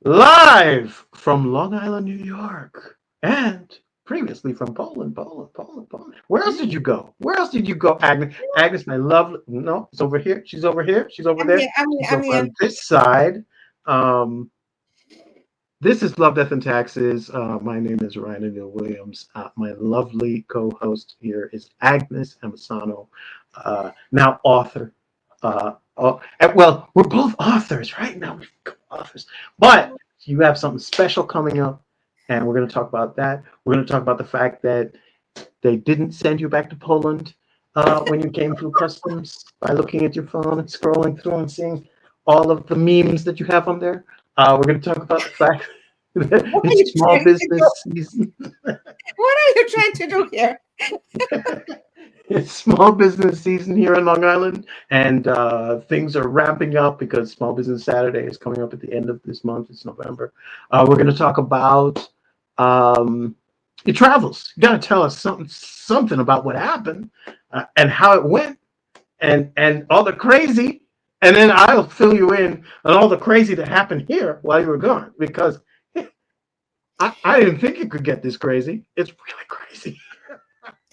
Live from Long Island, New York, and previously from Poland. Where else did you go? Where else did you go, Agnes? Agnes, my love. No, it's over here. She's over here. She's over I'm here. there. I'm here. She's I'm over here. on this side. Um, this is Love, Death, and Taxes. My name is Ryan Neal Williams. My lovely co-host here is Agnes Emisano, now author. Well, we're both authors right now. We're authors, but you have something special coming up, and we're going to talk about that. We're going to talk about the fact that they didn't send you back to Poland when you came through customs by looking at your phone and scrolling through and seeing all of the memes that you have on there. We're going to talk about the fact that What are you it's small trying to do? business season. What are you trying to do here? It's small business season here in Long Island, and things are ramping up because Small Business Saturday is coming up at the end of this month. It's November. We're going to talk about um, your travels. You got to tell us something about what happened and how it went, and all the crazy. And then I'll fill you in on all the crazy that happened here while you were gone because I didn't think it could get this crazy. It's really crazy.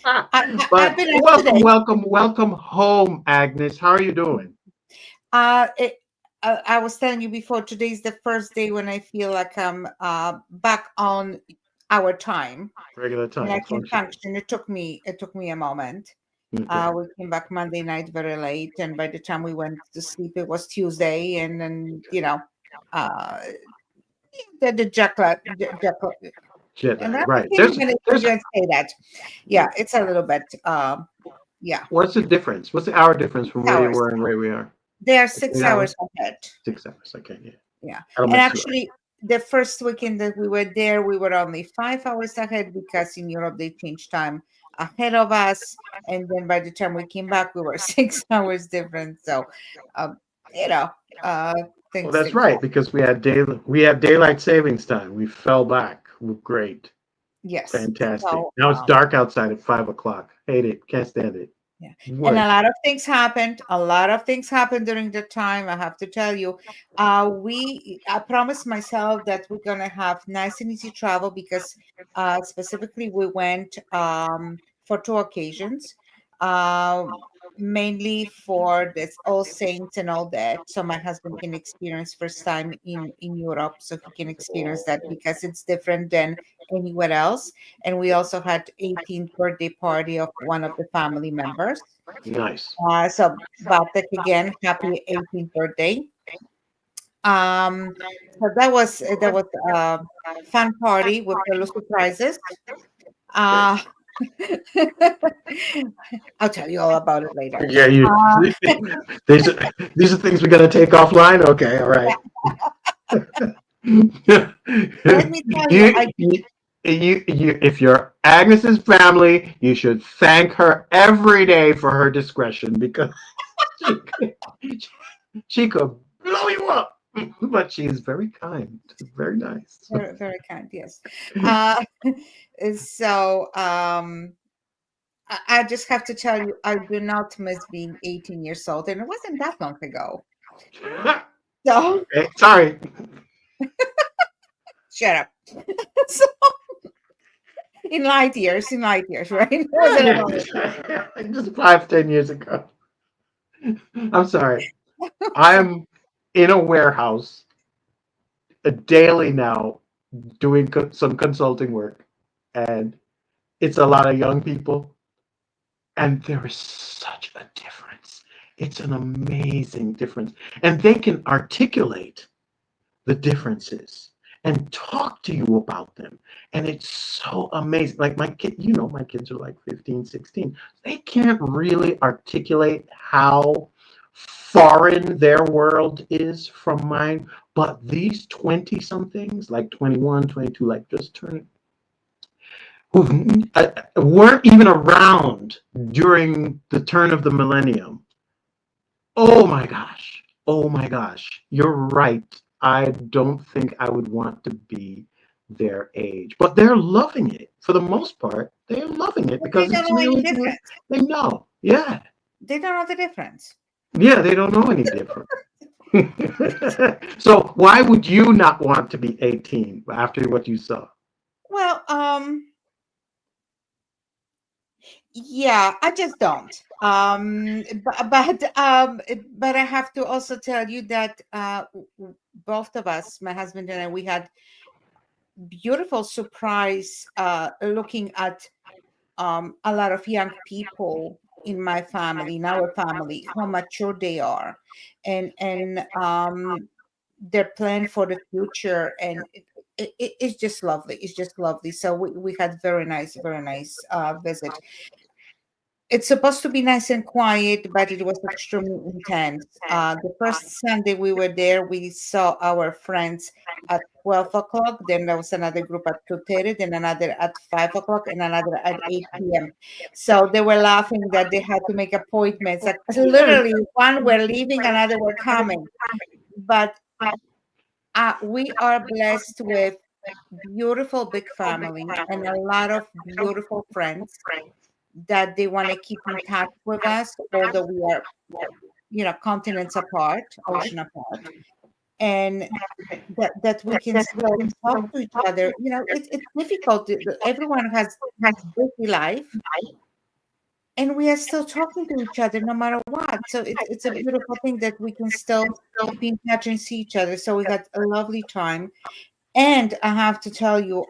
I've But been off today. welcome home, Agnes. How are you doing? Uh, it, I was telling you before. Today's the first day when I feel like I'm back on our time Regular and I time can functioning. function. It took me a moment. Okay. We came back Monday night very late, and by the time we went to sleep, it was Tuesday, and then uh, the jackal, Jet and I lag. Right. can't There's even say that. Yeah, it's a little bit. Yeah, what's the difference? What's the hour difference from where you 6 hours. were and where we are? They are Like 6 8 hours? hours ahead. 6 hours. Okay, yeah. Yeah. That'll And mess you up. actually, the first weekend that we were there, we were only 5 hours ahead because in Europe they changed time ahead of us. And then by the time we came back, we were 6 hours different. So, um, you know, uh, Well, things, that's things. right because we had daylight savings time. We fell back. We're great. Yes. Fantastic. So, Now it's dark outside at 5 o'clock. Hate it. Can't stand it. yeah. And a Worst. lot of things happened. A lot of things happened during the time. I have to tell you. I promised myself that we're gonna have nice and easy travel because specifically we went for two occasions. Mainly for this All Saints and all that. So my husband can experience first time in Europe, so he can experience that because it's different than anywhere else. And we also had 18th birthday party of one of the family members. Nice. So Bartek again, happy 18th birthday. So that was a fun party with a lot of surprises. Great. Uh, I'll tell you all about it later. Yeah, you. Uh, These are these are things we're gonna take offline. Okay, all right. let me tell you, you, you, if you're Agnes's family, you should thank her every day for her discretion because she could, she could blow you up. But she is very kind, very nice. very, very kind, yes. Uh, so I just have to tell you, I do not miss being 18 years old, and it wasn't that long ago. So Okay, sorry. shut up. So, in light years, right? It wasn't that Yeah, long just 5, 10 years ago. I'm sorry. I am in a warehouse daily now doing some consulting work, and it's a lot of young people, and there is such a difference. It's an amazing difference, and they can articulate the differences and talk to you about them. And it's so amazing. Like my kid, my kids are like 15, 16. They can't really articulate how foreign their world is from mine. But these 20 somethings, like 21, 22, like just turned, who weren't even around during the turn of the millennium. Oh my gosh. Oh my gosh. You're right. I don't think I would want to be their age, but they're loving it for the most part. They're loving it ago. They because don't it's know any really good. difference. They know. Yeah. They don't know the difference. Yeah. They don't know any different. So why would you not want to be 18 after what you saw? Well, yeah, I just don't. But I have to also tell you that both of us, my husband and I, we had beautiful surprise looking at a lot of young people in my family, in our family, how mature they are, and their plan for the future, and it's just lovely. It's just lovely. So we had very nice visit. It's supposed to be nice and quiet, but it was extremely intense. The first Sunday we were there, we saw our friends at 12 o'clock. Then there was another group at 2:30, then another at 5 o'clock, and another at 8 p.m. So they were laughing that they had to make appointments. That literally one were leaving, another were coming. But we are blessed with beautiful big family and a lot of beautiful friends that they want to keep in touch with us, although we are, continents apart, ocean apart, and that we can still talk to each other. It's difficult. Everyone has busy life, and we are still talking to each other no matter what. So it's a beautiful thing that we can still keep in touch and see each other. So we had a lovely time, and I have to tell you,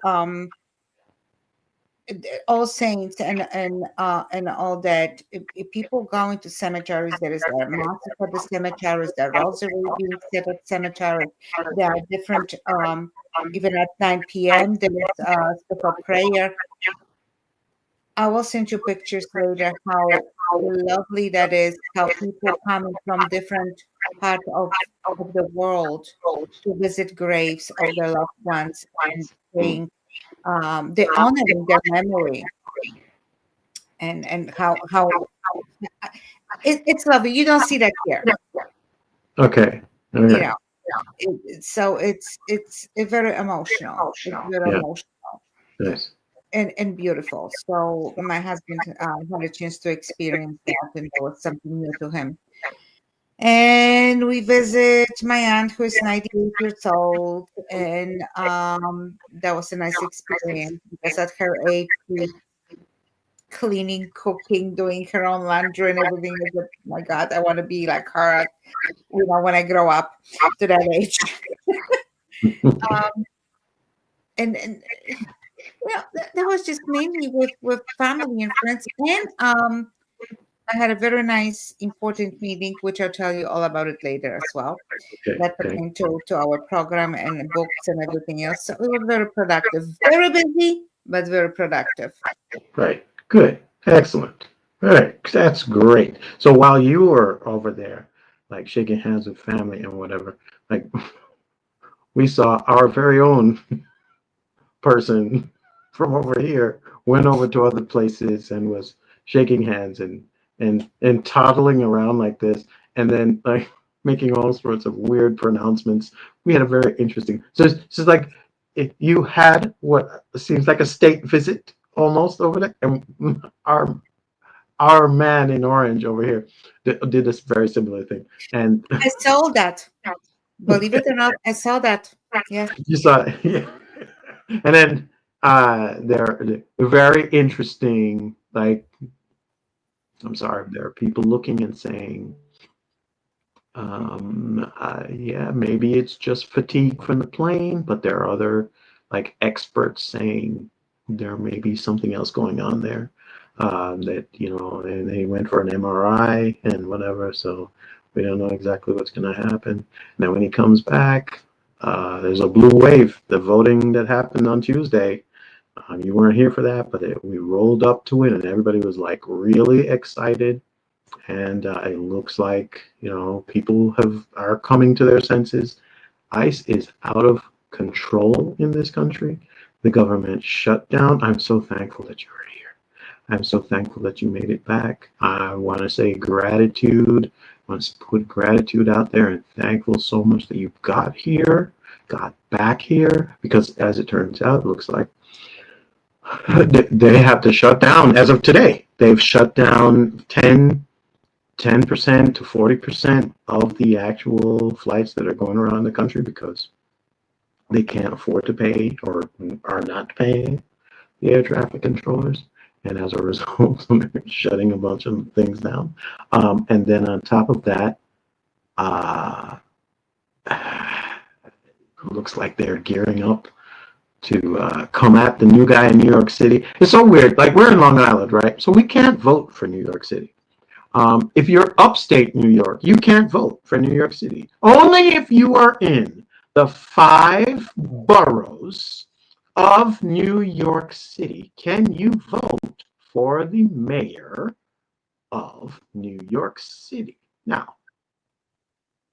all saints and all that, if people go into cemeteries, there is a mass at the cemeteries, there are rosary being said at cemeteries, there are different even at 9 p.m. there is special prayer. I will send you pictures later how lovely that is, how people coming from different parts of the world to visit graves of their loved ones and praying, they honoring their memory, and how it's lovely. You don't see that here, Okay. All you right. know. So it's very emotional. It's very Yeah. emotional Nice. and beautiful. So my husband had a chance to experience that, and that was something new to him. And we visit my aunt who is 98 years old, and that was a nice experience because at her age, cleaning, cooking, doing her own laundry and everything. I said, my God, I want to be like her, when I grow up to that age. Um, and that was just mainly with family and friends. And I had a very nice, important meeting, which I'll tell you all about it later as well. Okay. That Okay. pertained to our program and books and everything else. So it was very productive, very busy, but very productive. Right. Good. Excellent. All right. That's great. So while you were over there, like shaking hands with family and whatever, like we saw our very own person from over here went over to other places and was shaking hands and toddling around like this, and then like making all sorts of weird pronouncements. We had a very interesting. So it's just like if you had what seems like a state visit almost over there, and our man in orange over here did this very similar thing, and I saw that. Believe it or not, I saw that. Yes. you saw, yeah. And then they're very interesting. Like, I'm sorry, there are people looking and saying, yeah, maybe it's just fatigue from the plane, but there are other like experts saying there may be something else going on there. That and they went for an MRI and whatever, so we don't know exactly what's going to happen. Now, when he comes back, there's a blue wave. The voting that happened on Tuesday, you weren't here for that, but we rolled up to it, and everybody was like really excited. And it looks like people are coming to their senses. ICE is out of control in this country. The government shut down. I'm so thankful that you're here. I'm so thankful that you made it back. I want to say gratitude. I want to put gratitude out there and thankful so much that you got here, got back here, because as it turns out, it looks like they have to shut down as of today. They've shut down 10 10% to 40% of the actual flights that are going around the country because they can't afford to pay or are not paying the air traffic controllers. And as a result, they're shutting a bunch of things down. And then on top of that, uh, looks like they're gearing up to come at the new guy in New York City. It's so weird. Like, we're in Long Island, right? So we can't vote for New York City. If you're upstate New York, you can't vote for New York City. Only if you are in the 5 boroughs of New York City can you vote for the mayor of New York City. Now,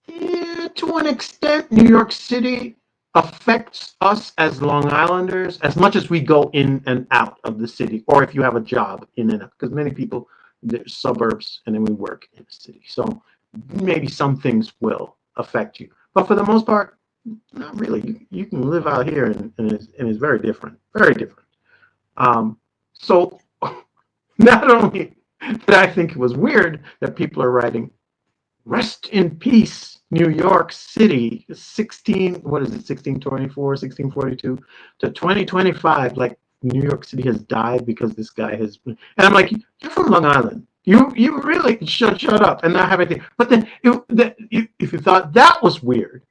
to an extent, New York City affects us as Long Islanders as much as we go in and out of the city, or if you have a job in and out, because many people, there's suburbs and then we work in the city. So maybe some things will affect you. But for the most part, not really. You can live out here and it's very different. Very different. So not only did I think it was weird that people are writing, "Rest in peace, New York City, 1624, 1642 to 2025. Like, New York City has died because this guy has been, and I'm like, you're from Long Island. You really shut up and not have anything. But then if you thought that was weird,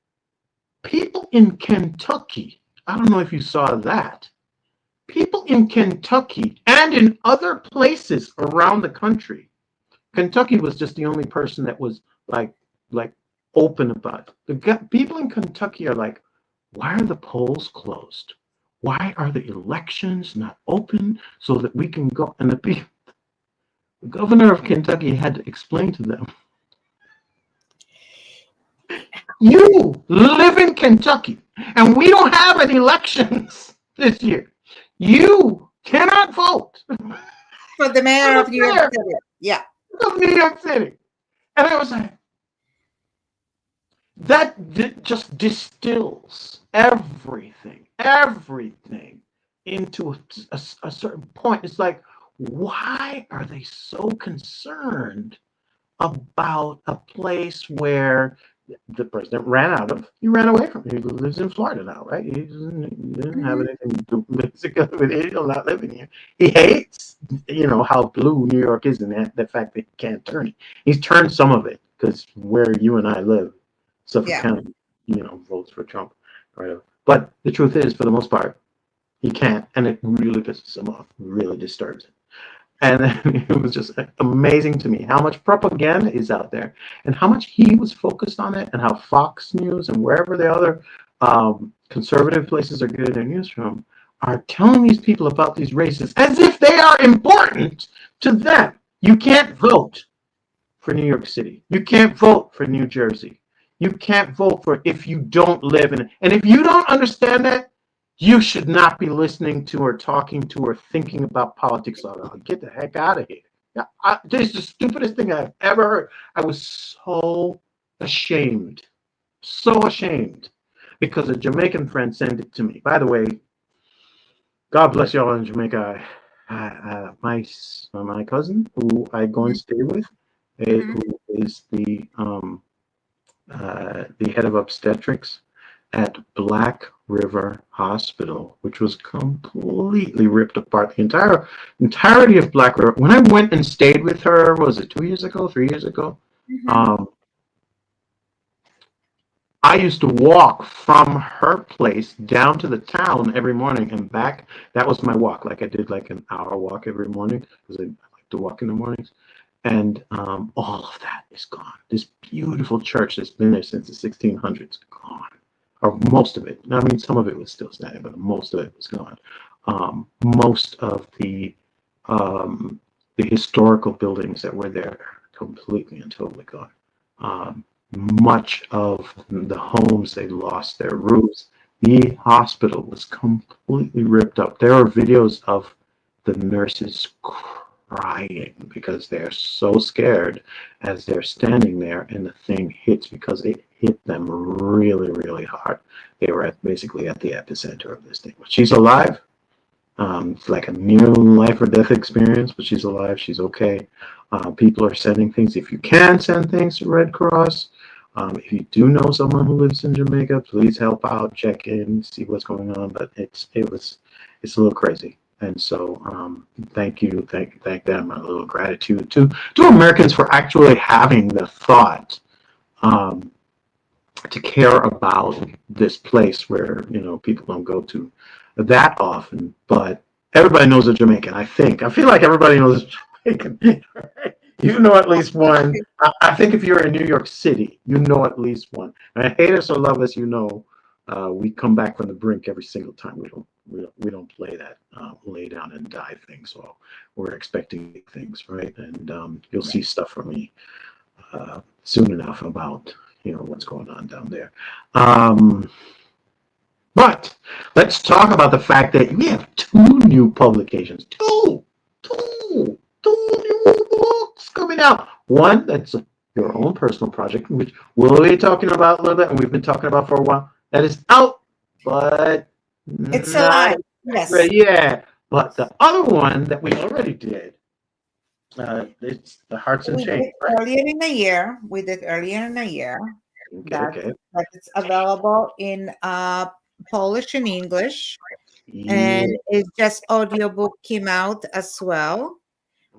people in Kentucky, I don't know if you saw that. People in Kentucky and in other places around the country, Kentucky was just the only person that was like open about it. The people in Kentucky are like, why are the polls closed? Why are the elections not open so that we can go? And the governor of Kentucky had to explain to them, you live in Kentucky and we don't have any elections this year. You cannot vote For the mayor of New York City. Yeah. Of New York City. And I was like, that just distills everything into a certain point. It's like, why are they so concerned about a place where the president ran out of? He ran away from. He lives in Florida now, right? He doesn't have anything to do basically with it. He's not living here. He hates, how blue New York is, and the fact that he can't turn it. He's turned some of it because where you and I live, Suffolk County, votes for Trump, right? But the truth is, for the most part, he can't, and it really pisses him off. Really disturbs him. And it was just amazing to me how much propaganda is out there and how much he was focused on it, and how Fox News and wherever the other conservative places are getting their news from are telling these people about these races as if they are important to them. You can't vote for New York City. You can't vote for New Jersey. You can't vote for if you don't live in it. And if you don't understand that, you should not be listening to or talking to or thinking about politics. Get the heck out of here. This is the stupidest thing I've ever heard. I was so ashamed. So ashamed. Because a Jamaican friend sent it to me. By the way, God bless y'all in Jamaica. My cousin, who I go and stay with, who is the head of obstetrics at Black River Hospital, which was completely ripped apart. The entirety of Black River. When I went and stayed with her, was it 2 years ago, 3 years ago? I used to walk from her place down to the town every morning and back. That was my walk. Like, I did like an hour walk every morning because I like to walk in the mornings. And all of that is gone. This beautiful church that's been there since the 1600s, gone. Or most of it. I mean, some of it was still standing, but most of it was gone. Most of the historical buildings that were there, completely and totally gone. Much of the homes, they lost their roofs. The hospital was completely ripped up. There are videos of the nurses crying because they're so scared as they're standing there and the thing hits, because it hit them really, really hard. They were basically at the epicenter of this thing. But she's alive. It's like a near life or death experience, but she's alive. She's okay. People are sending things. If you can send things to Red Cross, if you do know someone who lives in Jamaica, please help out, check in, see what's going on. But it's a little crazy. And so, thank you, thank them. A little gratitude to Americans for actually having the thought um, to care about this place where people don't go to that often. But everybody knows a Jamaican. I feel like everybody knows a Jamaican. You know at least one. I think if you're in New York City, you know at least one. And hate us or love us, we come back from the brink every single time. We don't play that lay down and die thing. So we're expecting big things, right? And you'll see stuff from me soon enough about what's going on down there. Um, but let's talk about the fact that we have two new publications, two new books coming out. One that's your own personal project, which we'll be talking about a little bit, and we've been talking about for a while. That is out, but It's not alive. Yes. ready yet. But the other one that we already did, it's the Hearts and We Chains, did right? earlier in the year. We did earlier in the year Okay, that okay. that it's available in Polish and English, Yeah. and it's just audiobook came out as well.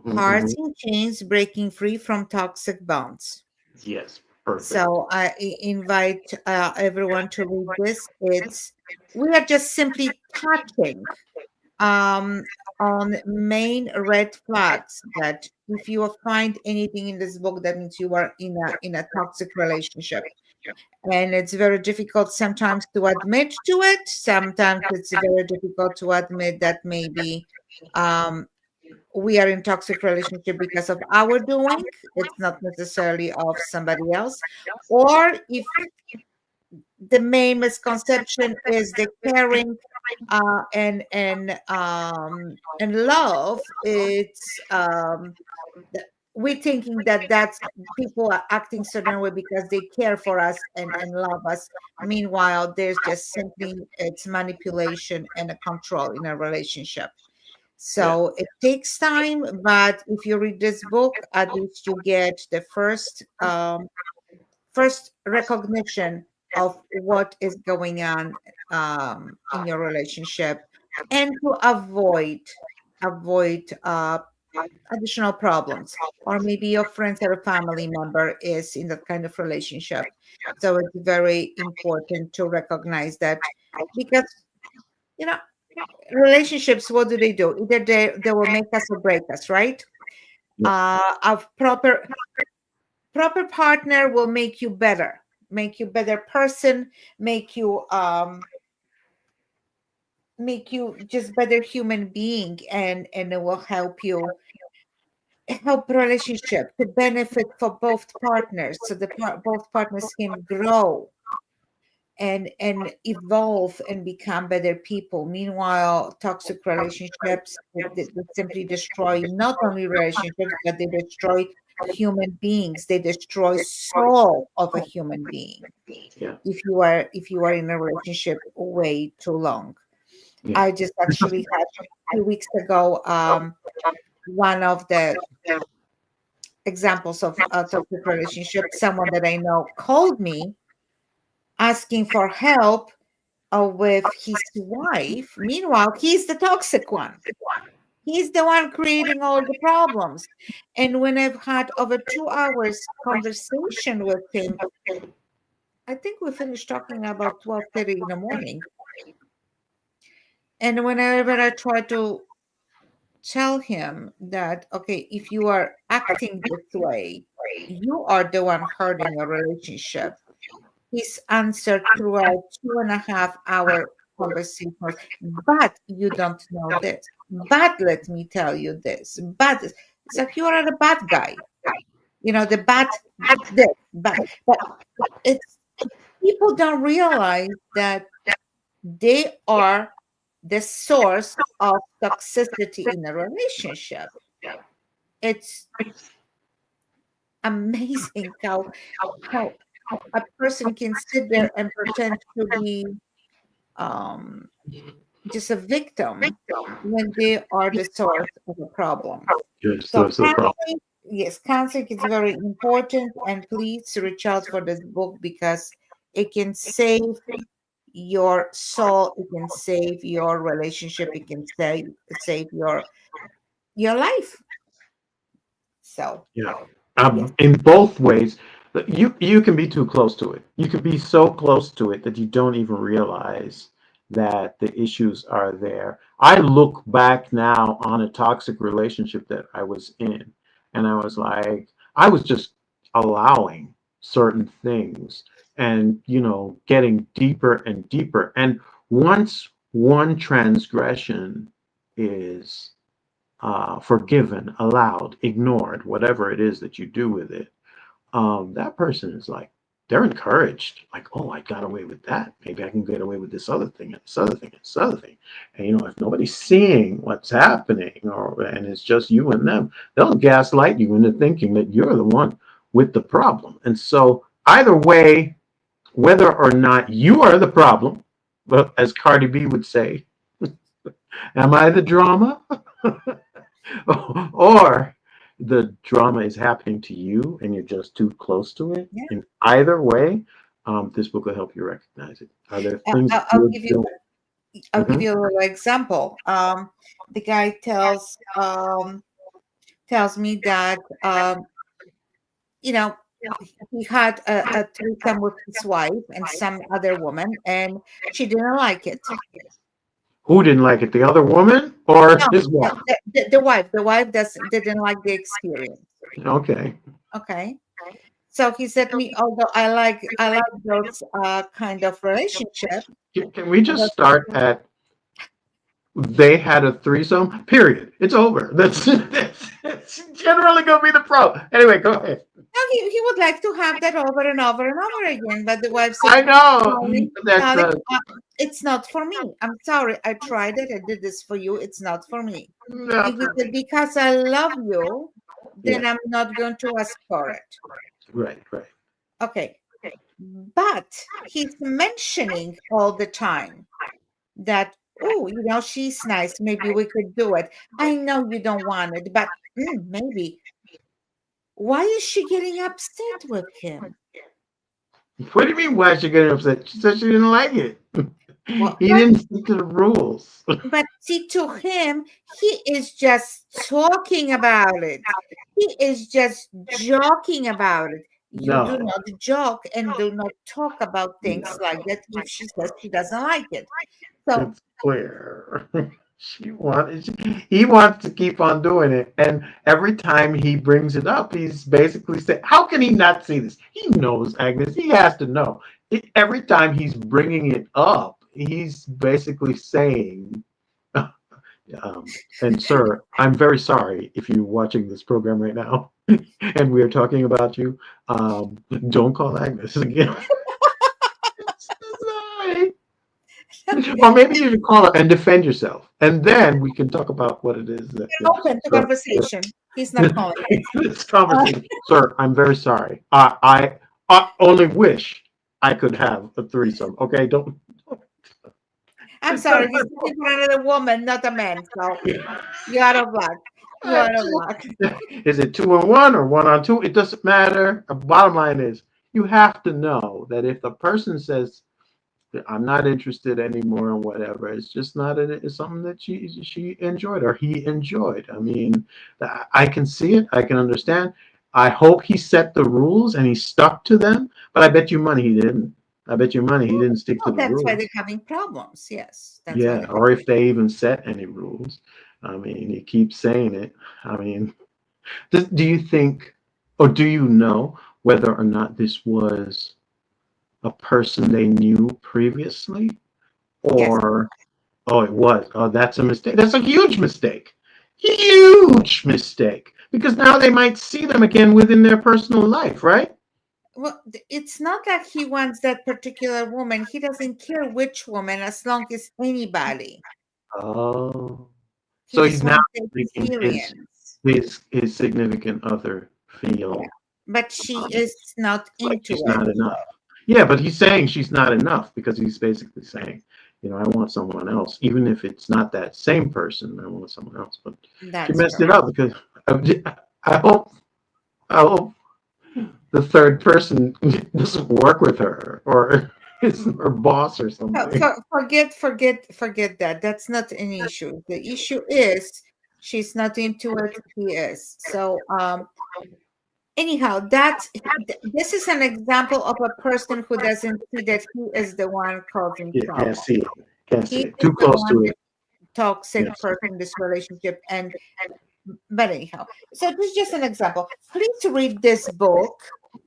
Mhm, Hearts mhm. in Chains: Breaking Free from Toxic Bonds. Yes, perfect. So I invite everyone to read this. It's We are just simply touching um, on main red flags that if you find anything in this book, that means you are in a toxic relationship. And it's very difficult sometimes to admit to it. Sometimes it's very difficult to admit that maybe um, we are in toxic relationship because of our doing. It's not necessarily of somebody else. Or if the main misconception is the caring and love, it's we're thinking that that's people are acting certain way because they care for us and love us. Meanwhile, there's just simply it's manipulation and a control in a relationship. Yeah, So it takes time, but if you read this book, at least you get the first recognition of what is going on in your relationship, and to avoid additional problems, or maybe your friends or a family member is in that kind of relationship. So it's very important to recognize that, because you know relationships, what do? Either they will make us or break us, right? yeah, A proper partner will make you better person, make you make you just better human being, and it will help relationship to benefit for both partners, so both partners can grow and evolve and become better people. Meanwhile, toxic relationships, they simply destroy not only relationships, but they destroy human beings. They destroy soul of a human being yeah, if you are in a relationship way too long. yeah. I just actually had a few weeks ago one of the examples of a toxic relationship. Someone that I know called me asking for help with his wife. Meanwhile, he's the toxic one. He's the one creating all the problems. And when I've had over 2 hours conversation with him, I think we finished talking about 12:30 in the morning. And whenever I try to tell him that, okay, if you are acting this way, you are the one hurting a relationship. His answer throughout 2.5 hour conversation was, but you don't know this. But let me tell you this. But it's like you are the bad guy. The bad this, but it's people don't realize that they are the source of toxicity in a relationship. It's amazing how a person can sit there and pretend to be um just a victim when they are the source of the problem. Yes, So that's the problem. yes, counseling is very important, and please reach out for this book because it can save your soul, it can save your relationship, it can save your life. So Yeah. yes, In both ways, you can be too close to it. You could be so close to it that you don't even realize that the issues are there. I look back now on a toxic relationship that I was in, and I was like, I was just allowing certain things and, getting deeper and deeper. And once one transgression is forgiven, allowed, ignored, whatever it is that you do with it, that person is like, they're encouraged. Like, oh, I got away with that. Maybe I can get away with this other thing and this other thing and this other thing. And if nobody's seeing what's happening, and it's just you and them, they'll gaslight you into thinking that you're the one with the problem. And so either way, whether or not you are the problem, but as Cardi B would say, am I the drama? Or the drama is happening to you and you're just too close to it. yeah. In either way, this book will help you recognize it. Are there things that I'll you're give you doing? I'll give Mhm. you a little example. The guy tells me that you know he had a threesome with his wife and some other woman, and she didn't like it. Who didn't like it? The other woman or No, his wife? the wife didn't like the experience. Okay. Okay, so he said to me, although I like those kind of relationship. Can we just But start at they had a threesome? Period. It's over. That's generally going to be the problem. Anyway, go ahead. no, he would like to have that over and over and over again. But the wife said, I know darling, that darling, it's not for me. I'm sorry. I tried it. I did this for you. It's not for me. not And he for said, me. because I love you, then Yeah. I'm not going to ask for it. Right. Right. Okay. But he's mentioning all the time that, oh, she's nice. Maybe we could do it. I know you don't want it, but maybe. Why is she getting upset with him? What do you mean? Why is she getting upset? She said she didn't like it. Well, He didn't stick to the rules. but see, to him, he is just talking about it. He is just joking about it. You do No, not joke and do not talk about things no, like that if she says she doesn't like it. So, it's clear. He wants to keep on doing it, and every time he brings it up, he's basically saying, "How can he not see this? He knows, Agnes. He has to know." Every time he's bringing it up, he's basically saying, and sir, I'm very sorry if you're watching this program right now and we are talking about you. Don't call Agnes again. Sorry. Or maybe you should call her and defend yourself. And then we can talk about what it is that. open to conversation. He's not calling me. This Uh, conversation. Sir, I'm very sorry. I only wish I could have a threesome. Okay, don't. I'm sorry, he's looking for another woman, not a man. So you're out of luck. You're out of luck. Is it 2-on-1 or 1-on-2? It doesn't matter. The bottom line is you have to know that if the person says I'm not interested anymore or whatever, it's just not it's something that she enjoyed or he enjoyed. I mean, I can see it. I can understand. I hope he set the rules and he stuck to them, but I bet you money he didn't. I bet you money he didn't stick to Well, the that's why they're rules. having problems. Yes, that's why Yeah, they're or if they even set any rules. I mean, he keeps saying it. I mean, do you think, or do you know whether or not this was a person they knew previously? yes. Or, oh, it was. Oh, that's a mistake. That's a huge mistake. Huge mistake. Because now they might see them again within their personal life, right? Well, it's not that he wants that particular woman. He doesn't care which woman, as long as anybody. Oh. He So just he's now wants the making experience. his significant other Yeah. feel But she is not like into she's it. not enough. Yeah, but he's saying she's not enough because he's basically saying I want someone else, even if it's not that same person. I want someone else. But she That's messed it correct. up because I hope I hope the third person doesn't work with her or is her boss or something. Forget that. That's not an issue. The issue is she's not into it. He is. So, anyhow, this is an example of a person who doesn't see that he is the one causing Yeah, can't trouble. see it. Can't see He it. is Too the close one to that it. toxic Yes. person in this relationship, and but anyhow, so this is just an example. Please read this book,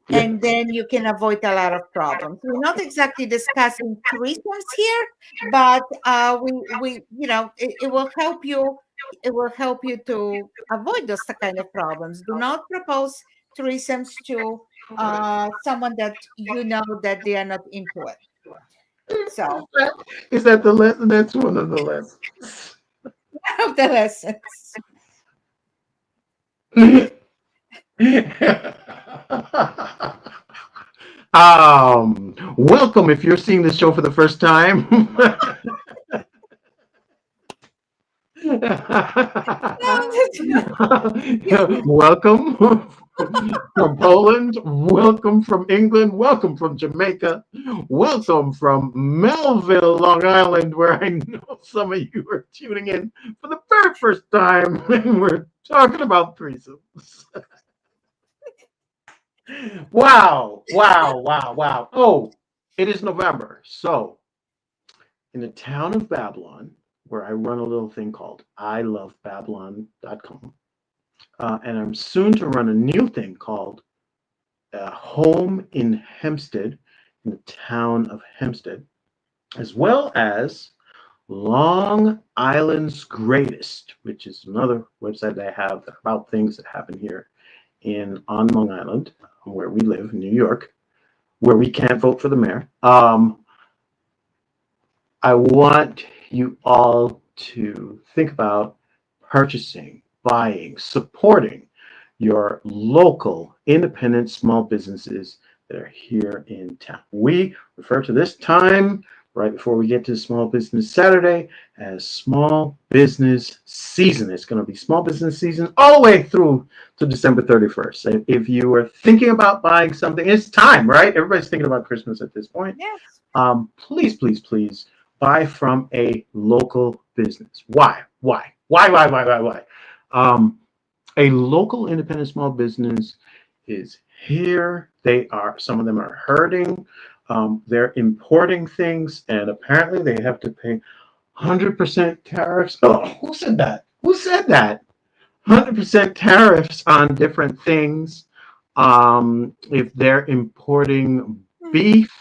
Yeah. and then you can avoid a lot of problems. We're not exactly discussing threesomes here, but it will help you. It will help you to avoid those kind of problems. Do not propose threesomes to someone that you know that they are not into it. So, Is that the lesson? That's one of the lessons. one of the lessons. Welcome if you're seeing this show for the first time. Welcome from Poland. Welcome from England. Welcome from Jamaica. Welcome from Melville, Long Island, where I know some of you are tuning in for the very first time. And we're talking about threesomes. Wow, wow, wow, wow. Oh, it is November. So, in the town of Babylon, where I run a little thing called ilovebabylon.com, and I'm soon to run a new thing called Home in Hempstead, in the town of Hempstead, as well as Long Island's Greatest, which is another website that I have about things that happen here on Long Island, where we live in New York, where we can't vote for the mayor. I want you all to think about purchasing, buying, supporting your local independent small businesses that are here in town. We refer to this time right before we get to Small Business Saturday as Small Business Season. It's going to be Small Business Season all the way through to December 31st. And if you are thinking about buying something, it's time, right? Everybody's thinking about Christmas at this point. Yes. Please, please, please buy from a local business. Why? Why? A local independent small business is here. Some of them are hurting. They're importing things, and apparently they have to pay 100% tariffs. Oh, who said that? Who said that? 100% tariffs on different things. If they're importing beef,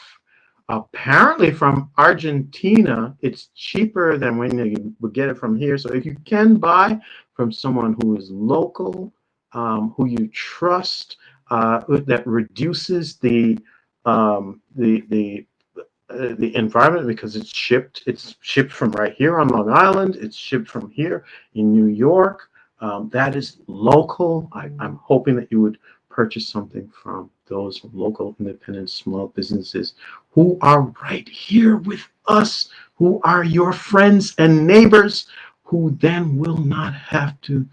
apparently from Argentina, it's cheaper than when you would get it from here. So if you can buy from someone who is local, who you trust, that reduces the environment because it's shipped from right here on Long Island. It's shipped from here in New York. That is local. I'm hoping that you would purchase something from those local independent small businesses who are right here with us, who are your friends and neighbors, who then will not have to,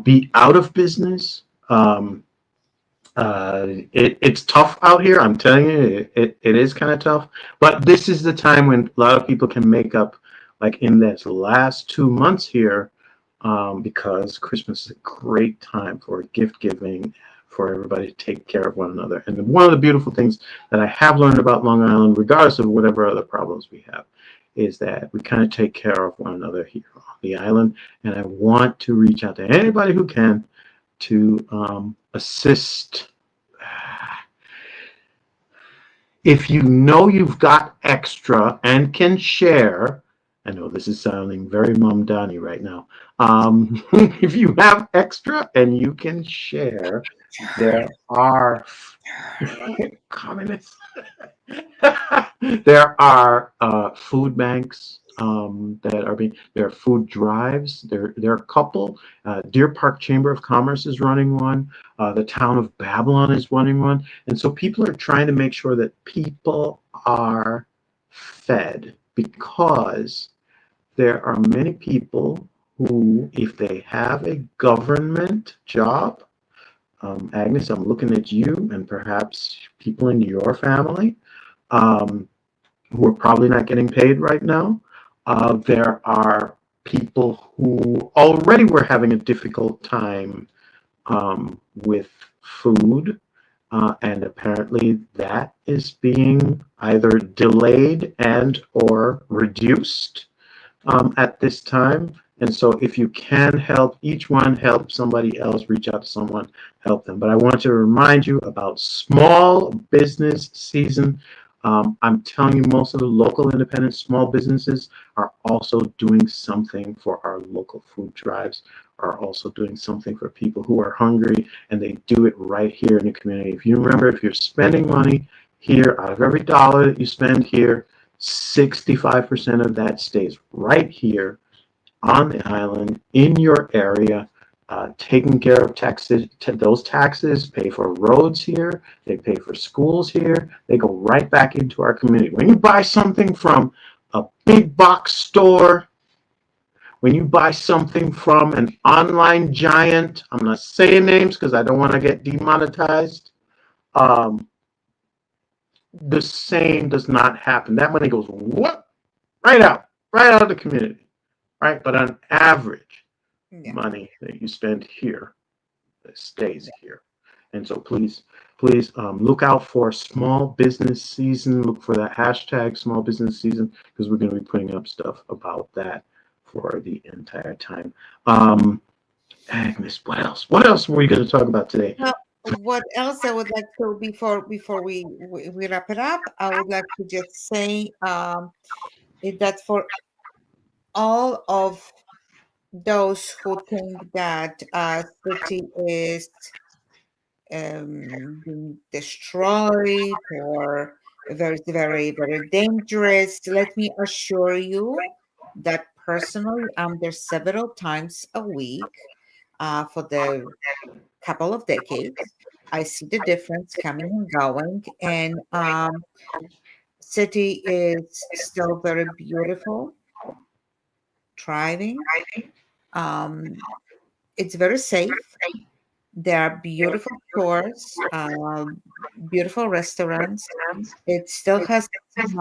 be out of business. It's tough out here. I'm telling you, it is kind of tough. But this is the time when a lot of people can make up, like in this last 2 months here, because Christmas is a great time for gift giving, for everybody to take care of one another. And one of the beautiful things that I have learned about Long Island, regardless of whatever other problems we have, is that we kind of take care of one another here on the island. And I want to reach out to anybody who can to assist. If you know you've got extra and can share, I know this is sounding very Mom Donnie right now. If you have extra and you can share, there are communists. There are food banks that are being. There are food drives. There are a couple. Deer Park Chamber of Commerce is running one. The town of Babylon is running one, and so people are trying to make sure that people are fed because there are many people who, if they have a government job, Agnes, I'm looking at you and perhaps people in your family um, who are probably not getting paid right now. There are people who already were having a difficult time with food, and apparently that is being either delayed and or reduced at this time. And so if you can help each one, help somebody else, reach out to someone, help them. But I want to remind you about small business season. I'm telling you, most of the local independent small businesses are also doing something for our local food drives, are also doing something for people who are hungry, and they do it right here in the community. If you remember, if you're spending money here, out of every dollar that you spend here, 65% of that stays right here on the island in your area, taking care of taxes. Those taxes pay for roads here, they pay for schools here, they go right back into our community. When you buy something from a big box store, when you buy something from an online giant, I'm not saying names because I don't want to get demonetized. Um, the same does not happen. That money goes what right out of the community, right? But on average, Yeah. money that you spend here stays here. And so please look out for small business season. Look for that hashtag small business season because we're going to be putting up stuff about that for the entire time. Agnes, what else? What else were we going to talk about today? Well, what else I would like to before we wrap it up, I would like to just say that for all of those who think that city is being destroyed or very dangerous, let me assure you that personally I'm there several times a week for the couple of decades. I see the difference coming and going, and city is still very beautiful, thriving. Um, it's very safe. There are beautiful stores, beautiful restaurants. It still has magic.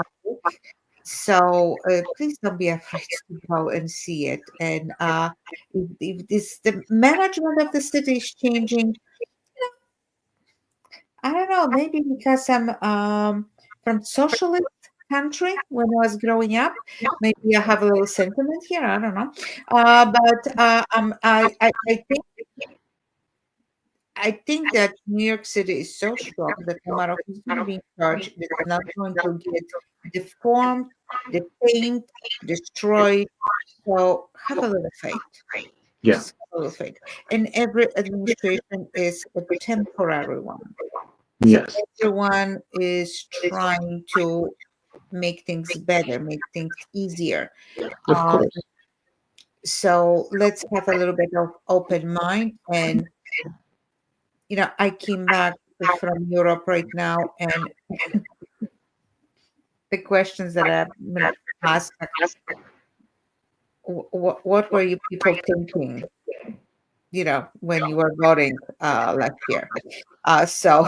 So please don't be afraid to go and see it. And if this the management of the city is changing, I don't know, maybe because I'm from socialist country when I was growing up. Maybe I have a little sentiment here. I don't know, I think that New York City is so strong that no matter who's going to be in charge, it's not going to get deformed, defamed, destroyed. So have a little faith. Yeah. Just have a little faith. And every administration is a temporary one. So Yes. everyone is trying to make things better, make things easier. Of Um, course. so let's have a little bit of open mind. And I came back from Europe right now, and the questions that I've been asked, what were you people thinking? When you were voting last year. So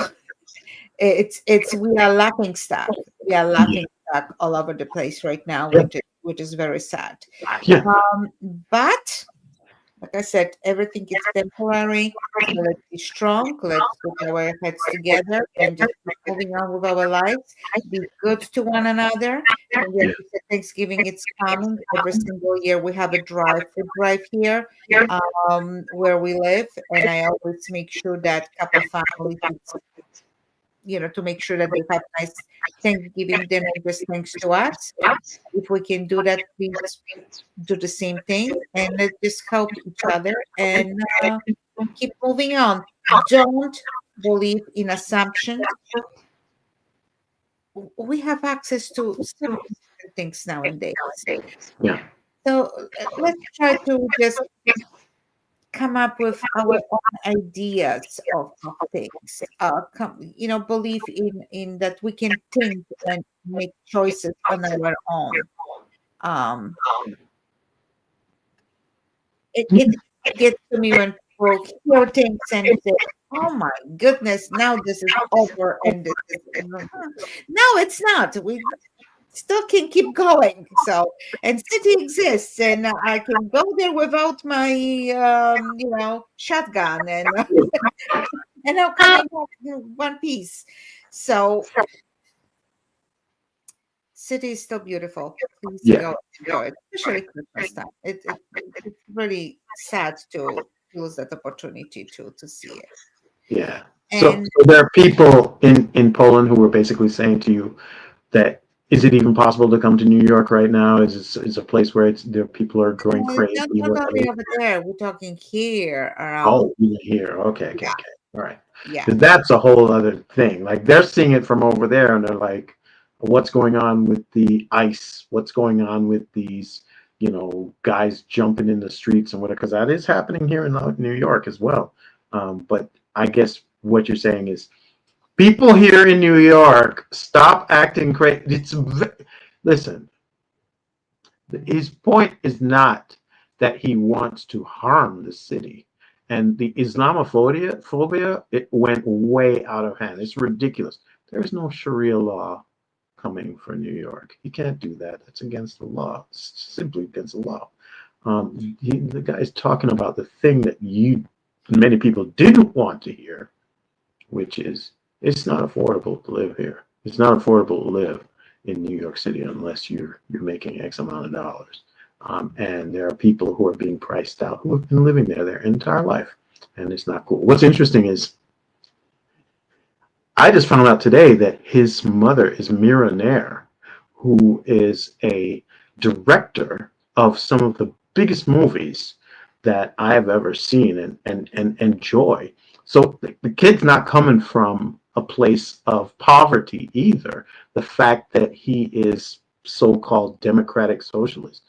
it's we are laughing stock. We are Yeah. laughing stock all over the place right now, Yeah. which is very sad. Yeah. But like I said, everything is temporary. So let's be strong. Let's put our heads together and just keep moving on with our lives. Be good to one another. And like Yeah. you said, Thanksgiving it's coming. Every single year we have a food drive here where we live, and I always make sure that couple families, to make sure that they have nice Thanksgiving dinner just thanks to us. If we can do that, please do the same thing and let's just help each other and keep moving on. Don't believe in assumptions. We have access to so many different things nowadays. Yeah. So let's try to just come up with our own ideas of things. Believe in that we can think and make choices on our own. Um, it gets to me when people hear things and say, "Oh my goodness, now this is over," and this is no, it's not. We still can keep going. So, and city exists, and I can go there without my, shotgun, and I'll come in one piece. So, city is still beautiful. Please Yeah, go enjoy it, especially Christmas time. It's really sad to lose that opportunity to see it. yeah. So, And so there are people in Poland who are basically saying to you that is it even possible to come to New York right now? Is a place where it's there people are going crazy? not only over there, we're talking here around. Oh, even here. Okay, okay, Yeah, okay. All right. yeah. Because that's a whole other thing. Like they're seeing it from over there, and they're like, "What's going on with the ice? What's going on with these, guys jumping in the streets and whatever?" Because that is happening here in New York as well. But I guess what you're saying is people here in New York stop acting crazy. Listen. His point is not that he wants to harm the city. And the Islamophobia, it went way out of hand. It's ridiculous. There's no Sharia law coming for New York. You can't do that. That's against the law. It's simply against the law. The guy's talking about the thing that many people didn't want to hear, which is it's not affordable to live here. It's not affordable to live in New York City unless you're making X amount of dollars. And there are people who are being priced out who have been living there their entire life, and it's not cool. What's interesting is I just found out today that his mother is Mira Nair, who is a director of some of the biggest movies that I have ever seen and enjoy. So the kid's not coming from a place of poverty either. The fact that he is so-called democratic socialist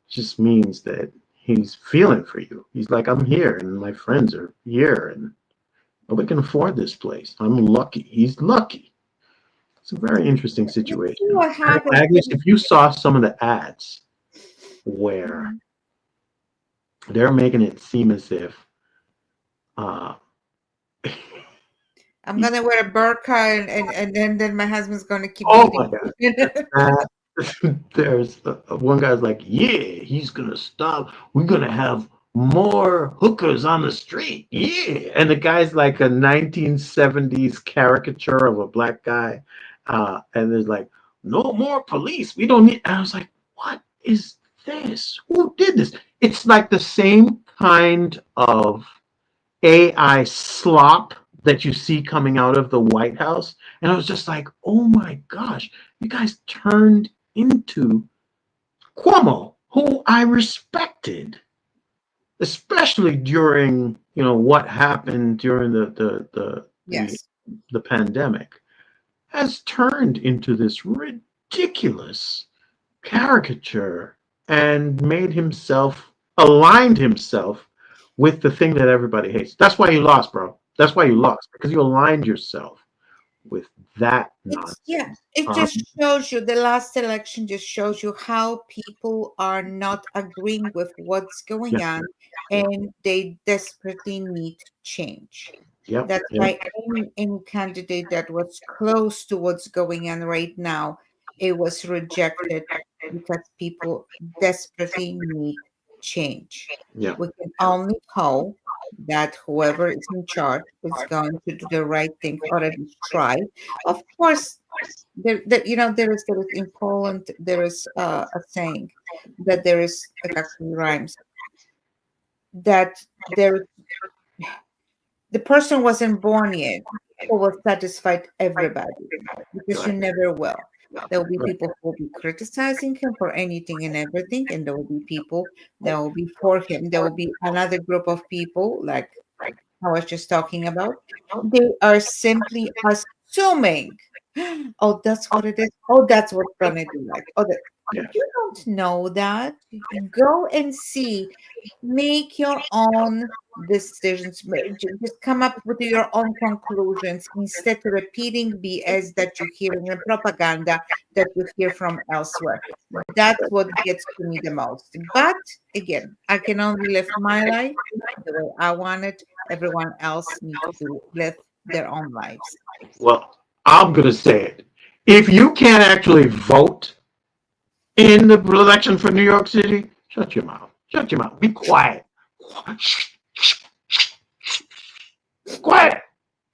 just means that he's feeling for you. He's like, I'm here and my friends are here and nobody can afford this place. I'm lucky. He's lucky. It's a very interesting Let's see situation. what happens. Agnes, if you saw some of the ads where they're making it seem as if, uh, I'm gonna wear a burqa, and then my husband's gonna keep oh beating my God, me. uh, there's one guy's like, yeah, he's gonna stop. We're gonna have more hookers on the street. Yeah, and the guy's like a 1970s caricature of a black guy, and there's like, no more police. We don't need. And I was like, what is this? Who did this? It's like the same kind of AI slop that you see coming out of the White House. And I was just like, oh my gosh, you guys turned into Cuomo, who I respected, especially during what happened during Yes. the pandemic, has turned into this ridiculous caricature and aligned himself with the thing that everybody hates. That's why you lost, bro. That's why you lost, because you aligned yourself with that Yeah, nonsense. it just shows you the last election just shows you how people are not agreeing with what's Yeah, going on yeah, and they desperately need change. yep, That's yep, why any candidate that was close to what's going on right now, it was rejected because people desperately need change. yep, We can only hope that whoever is in charge is going to do the right thing or at least try. Of course, there is in Poland there is a saying that there is it actually rhymes that there the person wasn't born yet who will satisfy everybody because you right, never will. There will be right. people who will be criticizing him for anything and everything, and there will be people that will be for him. There will be another group of people, like I was just talking about. They are simply assuming, oh, that's what it is. Oh, that's what's gonna be like. Oh, that. Yeah. you don't know that. Go and see. Make your own decisions. Just come up with your own conclusions instead of repeating BS that you hear in the propaganda that you hear from elsewhere. That's what gets to me the most. But again, I can only live my life the way I want it. Everyone else needs to live their own lives. Well, I'm gonna say it. If you can't actually vote in the election for New York City, shut your mouth. Shut your mouth. Be quiet. Quiet.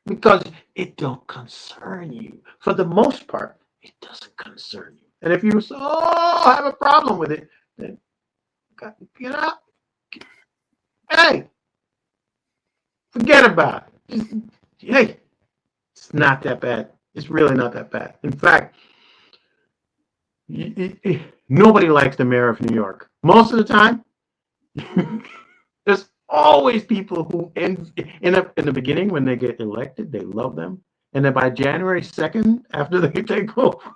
Because it don't concern you. For the most part, it doesn't concern you. And if you have a problem with it, then get out. Hey, forget about it. Hey, it's not that bad. It's really not that bad. In fact, nobody likes the mayor of New York. Most of the time, there's always people who in the beginning when they get elected, they love them, and then by January 2nd, after they take over,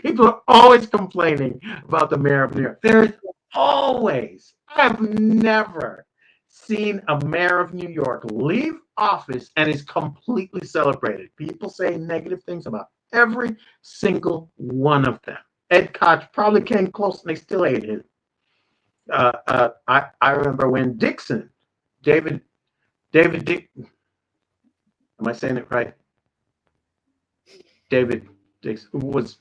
people are always complaining about the mayor of New York. There's always, I've never seen a mayor of New York leave office and is completely celebrated. People say negative things about every single one of them. Ed Koch probably came close and they still hate him. I remember when Dixon, David, David Dick, am I saying it right? David Dixon was,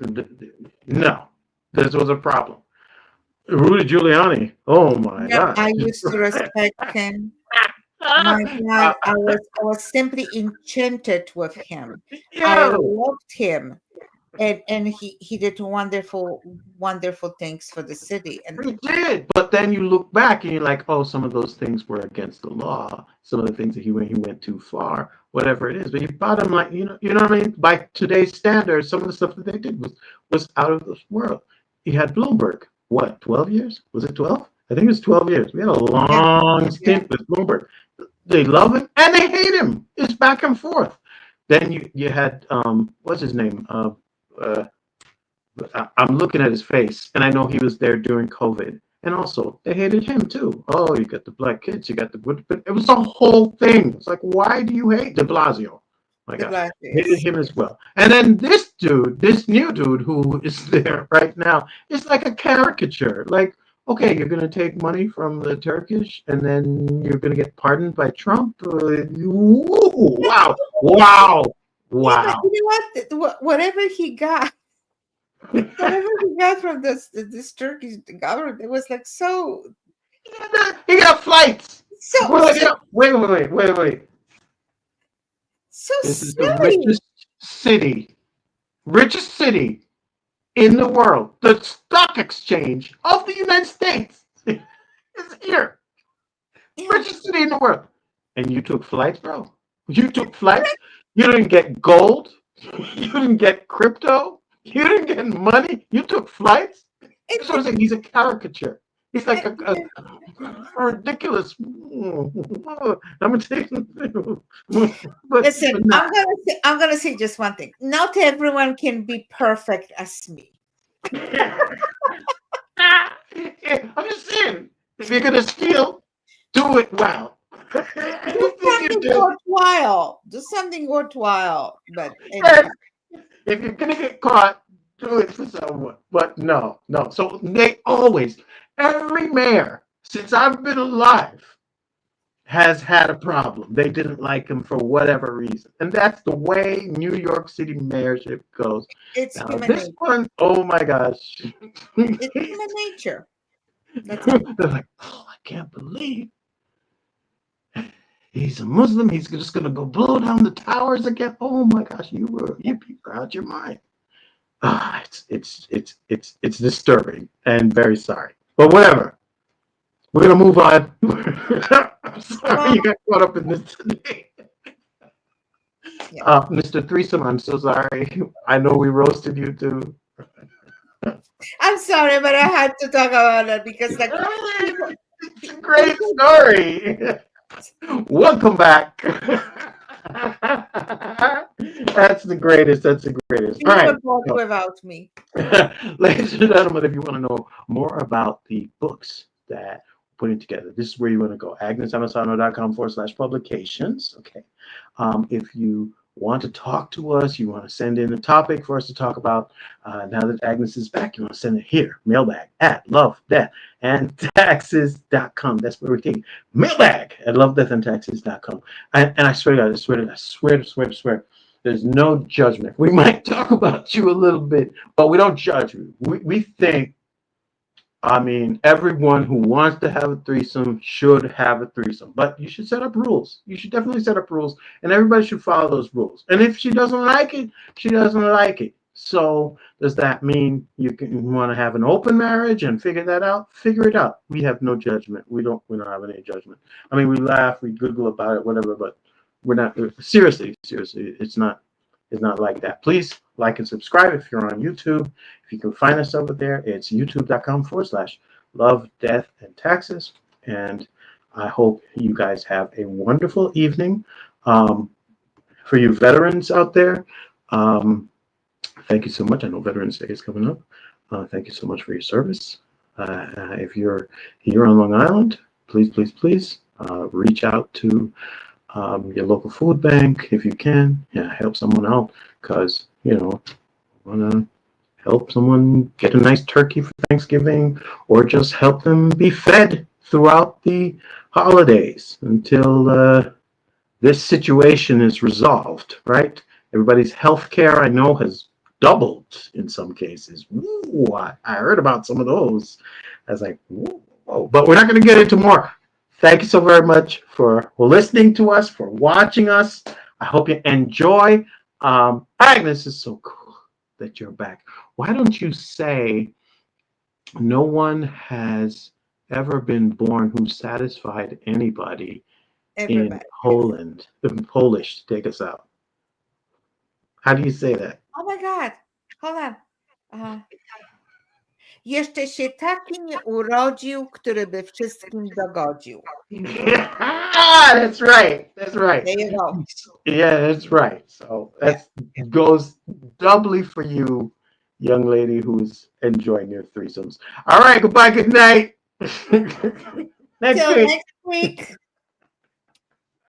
no, this was a problem. Rudy Giuliani. Oh my Yeah, God. I used to respect him. My God, I was simply enchanted with him. I Yeah, loved him, and he did wonderful things for the city. And he did. But then you look back and you're like, oh, some of those things were against the law. Some of the things that he went too far, whatever it is. But you bottom line, you know what I mean? By today's standards, some of the stuff that they did was out of this world. You had Bloomberg. What, 12 years? Was it 12? I think it was 12 years. We had a yeah, long yeah, stint with Bloomberg. They love him and they hate him. It's back and forth. Then you had what's his name? Uh, I'm looking at his face, and I know he was there during COVID. And also, they hated him too. Oh, you got the black kids, you got the good, but it was a whole thing. It's like, why do you hate De Blasio? My the God, black hated is. him as well. And then this dude, this new dude who is there right now, is like a caricature. Like, okay, you're gonna take money from the Turkish, and then you're gonna get pardoned by Trump. Wow, wow, Yeah, but wow. you know what? Whatever he got from this Turkish government, it was like He got flights. so We're like, so yeah, wait. so This is the silly. richest city in the world. The stock exchange of the United States is here. Yeah. Richest city in the world. And you took flights, bro. You took flights. You didn't get gold. You didn't get crypto. You didn't get money. You took flights. And, That's what I'm saying. He's a caricature. He's like a and ridiculous. I'm saying, listen, but not. I'm gonna say just one thing. Not everyone can be perfect as me. I'm just saying, if you're gonna steal, do it well. Do Anything you something do, worthwhile. Do something worthwhile. But yes, anyhow, if you're gonna get caught, do it for someone. But no, no. So they always, every mayor since I've been alive has had a problem. They didn't like him for whatever reason, and that's the way New York City mayorship goes. it's Now human this nature. one, oh my gosh. It's human nature. That's it. They're like, oh, I can't believe he's a Muslim. He's just gonna go blow down the towers again. Oh my gosh, you people are out your mind. It's disturbing and very sorry. But whatever. We're gonna move on. I'm sorry Well, you got caught up in this today. yeah. Mr. Threesome, I'm so sorry. I know we roasted you too. I'm sorry, but I had to talk about it because like people, It's a great story. Welcome back. That's the greatest. That's the greatest. All You right. were bored So, without me. ladies and gentlemen, if you want to know more about the books that we're putting together, this is where you want to go. agnesamazano.com/publications. Okay. If you want to talk to us, you want to send in a topic for us to talk about. Now that Agnes is back, you want to send it here. Mailbag at love, death, and taxes.com. That's where we take it. Mailbag at love, death, and taxes.com. And I swear to God, I swear. There's no judgment. We might talk about you a little bit, but we don't judge you. We think, I mean, everyone who wants to have a threesome should have a threesome, but you should set up rules. You should definitely set up rules, and everybody should follow those rules. And if she doesn't like it, she doesn't like it. So does that mean you want to have an open marriage and figure that out? Figure it out. We have no judgment. We don't have any judgment. I mean, we laugh, we giggle about it, whatever, but we're not seriously. It's not like that. Please like and subscribe if you're on YouTube. If you can find us over there, it's youtube.com/love, death, and taxes. And I hope you guys have a wonderful evening. For you veterans out there, thank you so much. I know Veterans Day is coming up. Thank you so much for your service. If you're here on Long Island, please reach out to your local food bank if you can. Yeah, help someone out because want to help someone get a nice turkey for Thanksgiving, or just help them be fed throughout the holidays until this situation is resolved. Right? Everybody's health care, I know, has doubled in some cases. Ooh, I heard about some of those. I was like, whoa. But we're not going to get into more. Thank you so very much for listening to us, for watching us. I hope you enjoy. Agnes, is so cool that you're back. Why don't you say no one has ever been born who satisfied anybody in Everybody. Poland, in Polish, to take us out? How do you say that? Oh my God. Hold on. Uh, Jeszcze się taki nie urodził, który by wszystkim dogodził. That's right. That's right. There you go. Yeah, that's right. So Yeah. that goes doubly for you, young lady who's enjoying your threesomes. All right, goodbye, good night. Next Till week. next week.